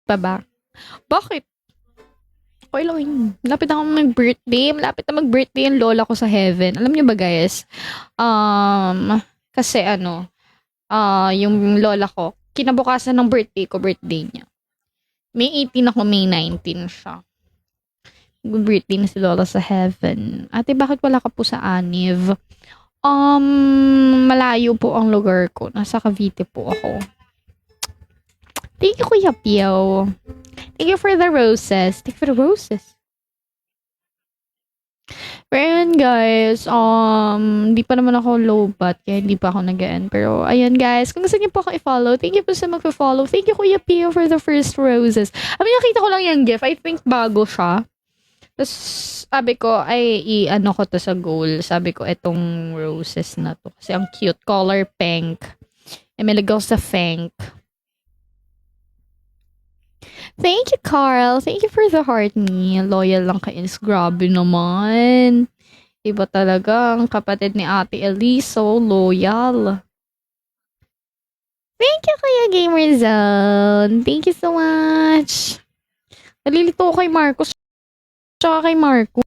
pa ba? Bakit? Okay lang yun. Malapit ako mag-birthday. Malapit na mag-birthday yung lola ko sa heaven. Alam niyo ba guys? Kasi yung lola ko, kinabukasan ng birthday niya. May 18 ako, May 19 siya. Birthday na si lola sa heaven. Ate, bakit wala ka po sa Aniv? Malayo po ang lugar ko. Nasa Cavite po ako. Thank you, Kuya Pio. Thank you for the roses. Thank you for the roses. Pero yun guys, di pa naman ako low bat, kaya hindi pa ako nag-end. Pero ayun guys, kung gusto niyo po ako i-follow, thank you po sa mag-follow. Thank you Kuya Pio for the first roses. Nakita ko lang yung gift. I think bago siya. Tapos, sabi ko, i-ano ko to sa goal. Sabi ko, etong roses na to. Kasi ang cute. Color pink. May lagaw sa pink. Thank you, Carl. Thank you for the heart ni. Loyal lang kay Ins. Grabe naman. Iba talaga ang kapatid ni Ate Elise. So loyal. Thank you, Kuya Gamerzone. Thank you so much. Nalilito ko kay Marcos. Tsaka kay Marco.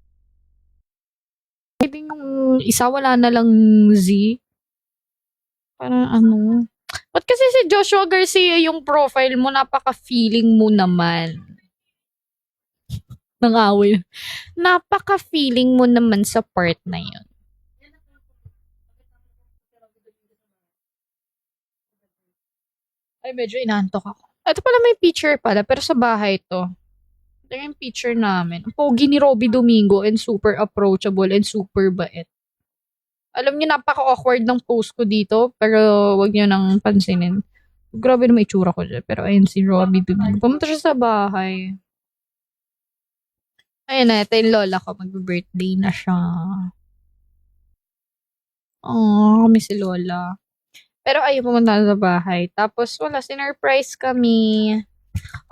Pwede yung isa wala na lang Z. Parang ano. Ba't kasi si Joshua Garcia yung profile mo, napaka-feeling mo naman. Nang away. Napaka-feeling mo naman sa part na yun. Ay, medyo inantok ako. Ito pala may picture pala, pero sa bahay to. Ito yung picture namin. Ang pogi ni Robby Domingo and super approachable and super bait. Alam niyo, napaka-awkward ng post ko dito, pero wag niyo nang pansinin. Grabe naman itsura ko dyan. Pero ayun si Robby Domingo. Pumunta siya sa bahay. Ayun na, ito yung lola ko. Mag-birthday na siya. Oh, kami si lola. Pero ayun, pumunta na sa bahay. Tapos, wala, sinurprise kami.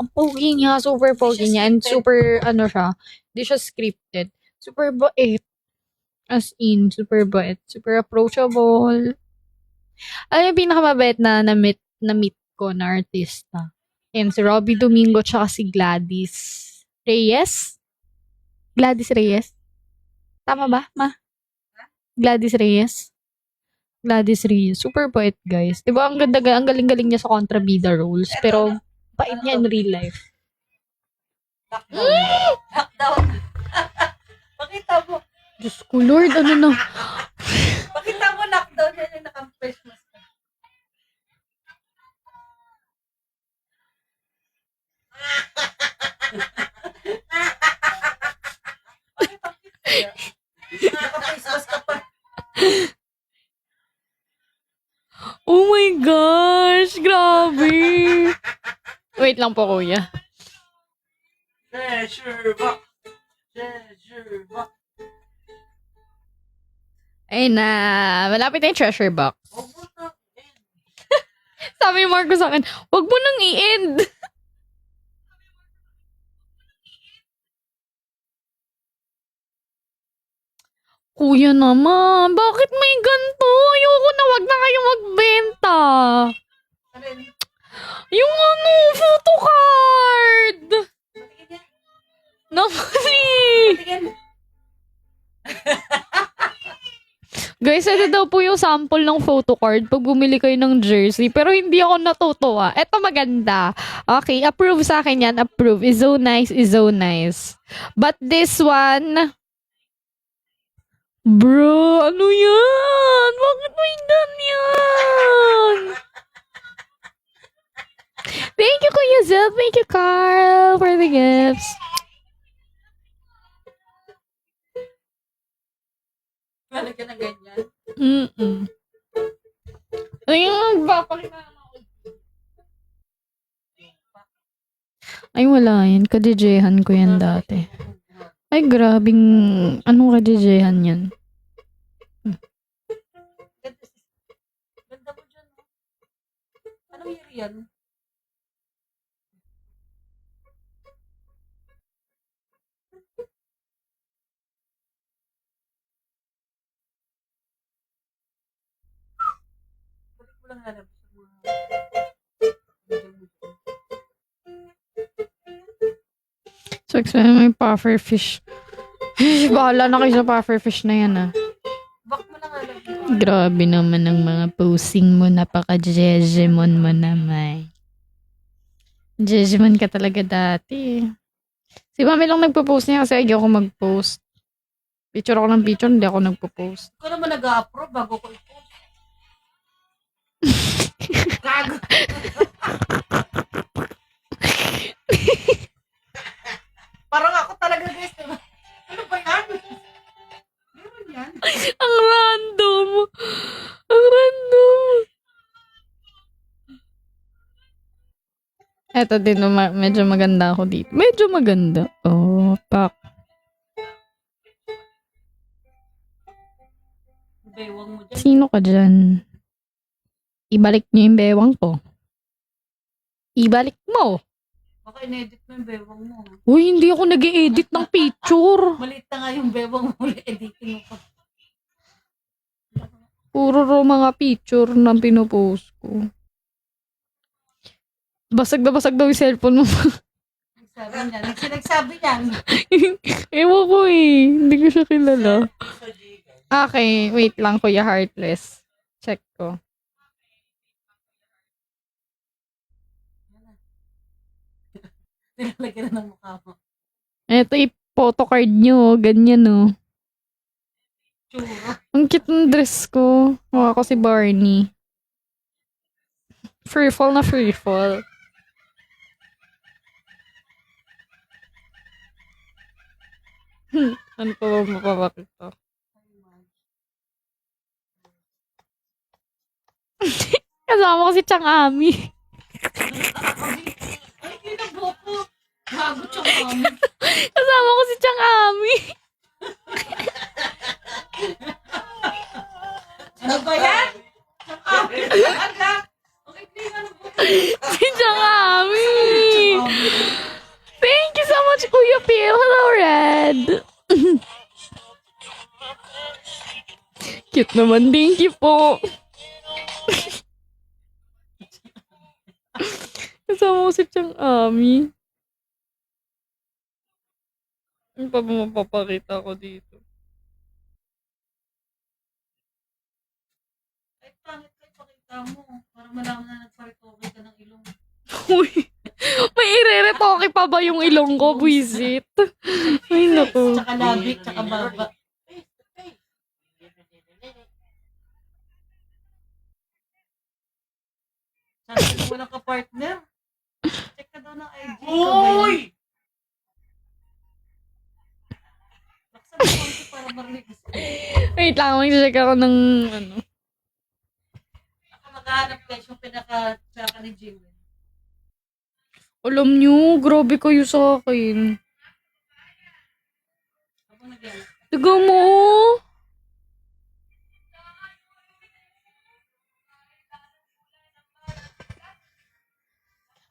Ang pogi niya, super pogi niya. And super, siya, hindi siya scripted. Super bait. As in, super bait. Super approachable. Ano yung pinakamabait na-meet ko na artista? And si Robby Domingo tsaka si Gladys Reyes? Gladys Reyes? Tama ba, ma? Gladys Reyes? Gladys Reyes. Super bait, guys. Diba, ang ganda, ang galing-galing niya sa kontrabida roles. Pero, bait niya in real life. Lockdown. Pakita mo. Diyos ko, Lord, ano na? Pakita mo lockdown yan yung naka-face mask. Naka-face mask ka pa. Oh my gosh, grabe. Wait lang po, kuya. Treasure box. Treasure box. Ayun na, malapit na yung treasure box. Sabi ni Marco sa akin, wag mo nang i-end. Kuya naman, bakit may ganito? Ayoko na, wag na kayo magbenta. Yung photo card. Naman Guys, ito daw po yung sample ng photo card pag bumili kayo ng jersey. Pero hindi ako natutuwa. Ito maganda. Okay, approve sa akin yan. Approve. Is so nice, is so nice. But this one, bro, ano yan? Bakit may ganyan? Thank you, Kuya Zel. Thank you, Carl, for the gifts. Balik ka na ganyan. Ayun, papakita naman. Ay, wala yan. Kadijehan ko yan dati. Ay, grabing, anong kadijehan yan? Ganda mo dyan. Anong year yan? Balik mo lang hanap sa mga Sex may puffer fish. Bahala na kayo sa puffer fish na yan ah. Bak mo na nga lang. Grabe naman ang mga posing mo. Napaka-jejemon mo naman. Jejemon ka talaga dati. Si Mami lang nagpo-post niya kasi ayaw ko mag-post. Picture ako ng picture, hindi ako nagpo-post. Ikaw naman nag-a-approve bago ko i-post. Gago. Parang ako talaga guys, diba? Ano ba yan? Meron yan. Ang random! Ang random! Eto din, medyo maganda ako dito. Medyo maganda. Oh, pak. Bewang mo dyan. Sino ka dyan? Ibalik niyo yung bewang ko. Ibalik mo. Baka in-edit mo yung bewang mo. Uy, hindi ako nag-i-edit ng picture. Maliit na nga yung bewang mo. Editing mo pa. Puro raw mga picture na pinupost ko. Basag na basag daw yung cellphone mo. Nagsabi niyan. Nagsabi niyan. Ewan ko eh. Hindi ko siya kilala. Okay, wait lang Kuya Heartless. Check ko. Nilalagyan na ng mukha mo. Eto i-photocard nyo. Ganyan oh. Tsura. Ang cute ng dress ko. Mukha ko si Barney. Free fall na free fall. Ano pa ba mapapakita? Kasama ko si Chang Ami. Ay, kinaboko. Gago tsaka kami. Kasama ko si Chang Ami. Ano ba yan? Ala. Okay, tingnan mo. Si Chang Ami. Thank you so much, Kuya Phil. Hello, Red. Cute naman. Thank you po. Kasama ko si Chang Ami. Ano pa ba mapapakita ko dito? Ay, pangit kayo pakita mo. Para malaman na nagparitoke ka ng ilong. Uy, may ireretoke pa ba yung ilong ko, buisit? Ay, naku. Tsaka labi, tsaka baba. Sabi mo lang ka-partner. Check ka daw ng IG. Uy! Baksan mo konti para marinig. Wait lang, mag-check ako ng ano. Ako maghahanap guys yung pinaka-tsaka ni Jimmy. Alam nyo, grabe kayo sa akin. Ako nagyan. Tiga mo.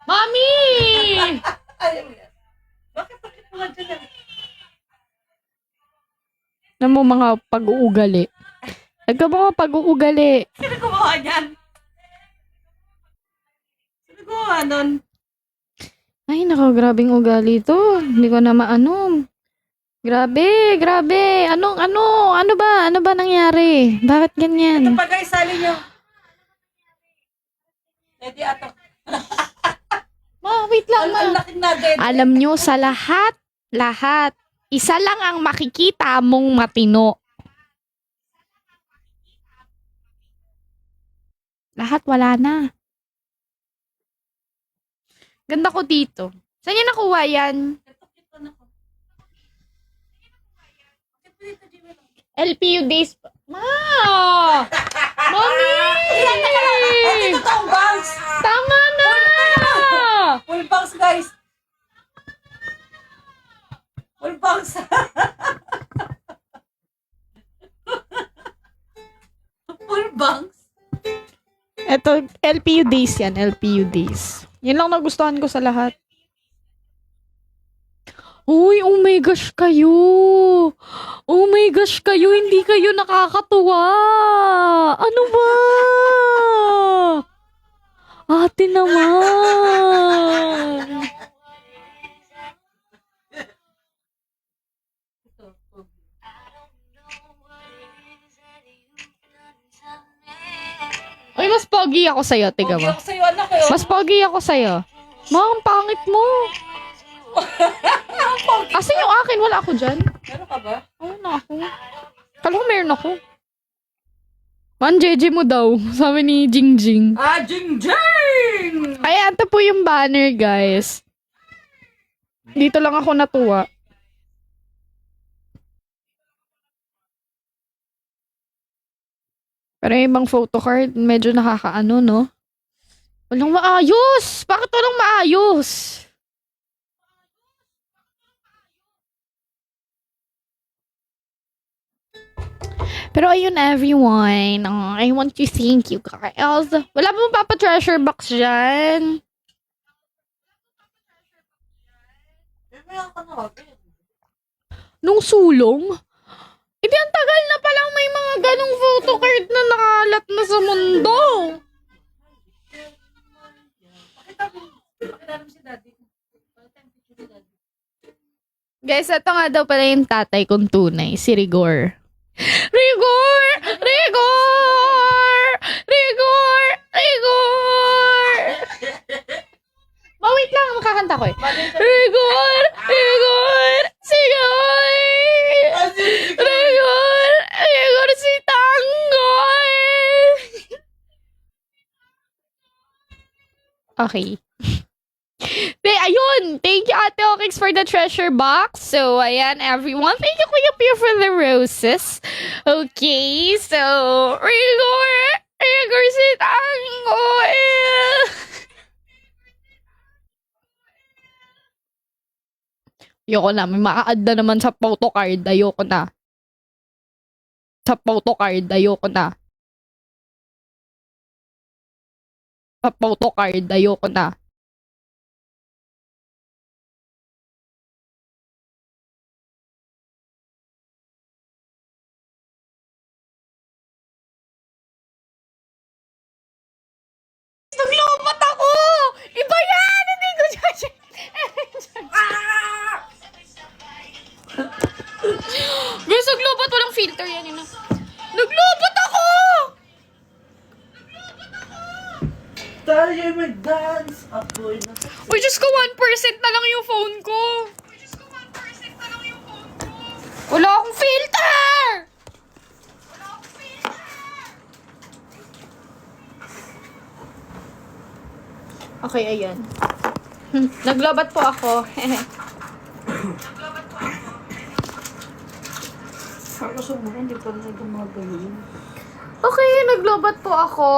Mami! Ayaw yan. Bakit mo nga dyan yan? Alam mo mga pag-uugali. Nagka mga pag-uugali. Sino gumawa niyan? Sino gumawa nun? Ay, nako, grabing ugali to. Hindi ko na maano. Grabe, grabe. Ano ba nangyari? Bakit ganyan? Ito pa guys, sali nyo. Ready ato. Ma, wait lang, Ang laking nugget. Alam nyo, sa lahat, isa lang ang makikita mong matino. Lahat wala na. Ganda ko dito. Saan niya nakuha yan? Ito na ko. Ito, Jimmy. LPU days pa. Ma! Mami! Ay, ito toong bangs. Tama na! Full bangs guys. Full bangs. Full bangs. Ito, LPU days yan. LPU days. Yan lang nagustuhan ko sa lahat. Uy, oh my gosh kayo. Oh my gosh kayo. Hindi kayo nakakatuwa. Ano ba? Ate naman. pogi ako sa'yo, tiga Pogi mo. ako sa'yo, anak eh. Mas pogi ako sa'yo. Ma, ang pangit mo. Asan yung akin? Wala ako dyan. Meron ka ba? Wala ako. Kala ko meron ako. Man, JJ mo daw. Sabi ni Jingjing. Ah, Jing! Ay, ito po yung banner, guys. Dito lang ako natuwa. Pero yung ibang photocard, medyo nakakaano, no? Walang maayos! Bakit walang maayos? Pero ayun, everyone. I want to thank you guys. Wala ba mapapa-treasure box dyan? Meron ka na agad. Nung sulong? Ibi, ang tagal na palang may mga ganong photocard na nakalat na sa mundo. Pakita mo si daddy. Guys, ito nga daw pala yung tatay kong tunay, si Rigor. Rigor! Rigor! Rigor! Rigor! Wait lang, makakanta ko eh. Rigor! Rigor! Sigoy! Rigor! Rigor si Tanggol! Okay. Ayun! Thank you, Ate Okix, for the treasure box. So, ayan, everyone. Thank you, Kuya Pio, for the roses. Okay, so, Rigor! Rigor si Tanggol! Ayoko na. May maka-add na naman sa photocard. Ayoko na. Sa photocard. Ayoko na. Sa photocard. Ayoko na. Naglobat ako! Iba yan! Hindi ko judge. Guys, naglobat. Walang filter yan. Yun. Naglobat ako! Tayo mag-dance. Apoy na. Uy, Diyos ko, 1% na lang yung phone ko. Wala akong filter! Okay, ayan. Naglobat po ako. Ako sa mga hindi pa rin gumagawin. Okay, naglobat po ako.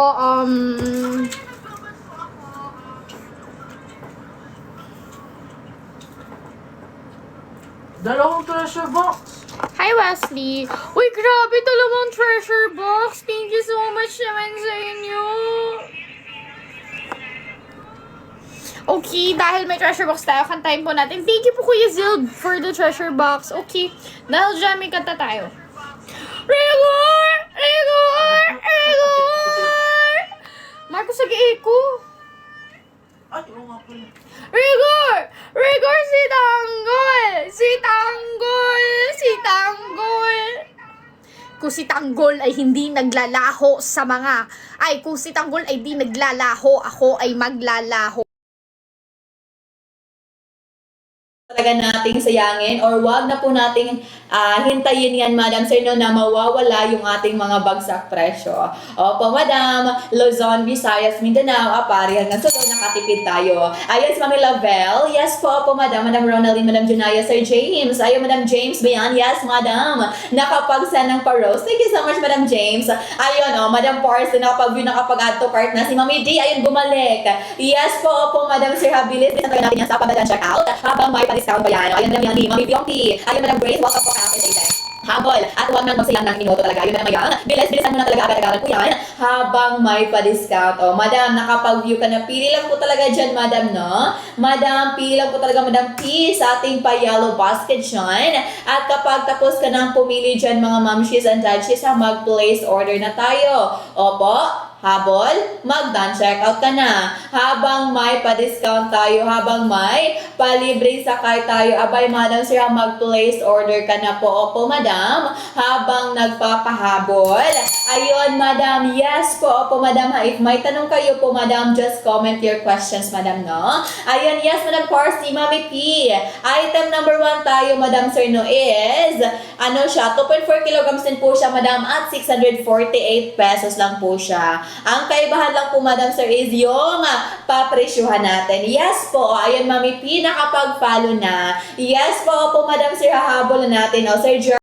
Dalawang treasure box. Hi, Wesley. Uy, grabe, dalawang treasure box. Thank you so much naman sa inyo. Okay, dahil may treasure box tayo, kantayin po natin. Thank you po, Kuya Zild, for the treasure box. Okay, dahil dyan may kanta tayo. Rigor! Rigor! Rigor! Marco, sagi ko. Ay, oo nga pala. Rigor! Rigor si Tanggol! Si Tanggol! Si Tanggol! Kung si Tanggol ay hindi naglalaho sa mga... Ay, kung si Tanggol ay di naglalaho, ako ay maglalaho. Talaga nating sayangin or wag na po nating hintayin yan, Madam Sir, no, na mawawala yung ating mga bagsak presyo. Opo, Madam, Luzon, Visayas, Mindanao, Apari, hanggang sa doon nakatipid tayo. Ayan si Mami Lavelle. Yes po, Madam. Madam Ronaldine, Madam Junaya, Sir James. Ayun, Madam James Bayan. Yes, Madam. Nakapagsan ng pa-rose. Thank you so much, Madam James. Ayun, Madam Parsley, nakapag-view, nakapag-add to cart na. Si Mami D, ayun, bumalik. Yes po, Madam Sir Habilis. Bisan tayo natin yan sa pagdagan check out. Habang may discount pa yan. Ayun, Madam Yanni, Mami Bionti. Ayun, Madam Grace, welcome po kaya sa habol. At huwag nang magsilang ng minuto talaga. Ayun, Madam Mayang. Bilisan mo na talaga agad-agad po yan. Habang may pa-discount. Madam, nakapag-view ka na. Pili lang po talaga dyan, Madam, no? Madam, pili lang po talaga, Madam P, sa ating pa-yellow basket dyan. At kapag tapos ka nang pumili dyan, mga mamshis and dadshes, mag-place order na tayo. Opo. habol, mag-done checkout ka na. Habang may pa-discount tayo, habang may palibreng sakay tayo, abay madam sir, mag-place order ka na po. Opo madam, habang nagpapahabol. Ayun madam, yes po. Opo madam, if may tanong kayo po madam, just comment your questions madam, no? Ayun, yes madam Parsi, Mami P. Item number 1 tayo madam sir, no, is, ano siya, 2.4 kilograms din po siya madam, at 648 pesos lang po siya. Ang kaibahan lang po madam sir is yung papresyuhan natin. Yes po, ayun Mami P, nakapag-follow na. Yes po madam sir, hahabol na natin. O Sir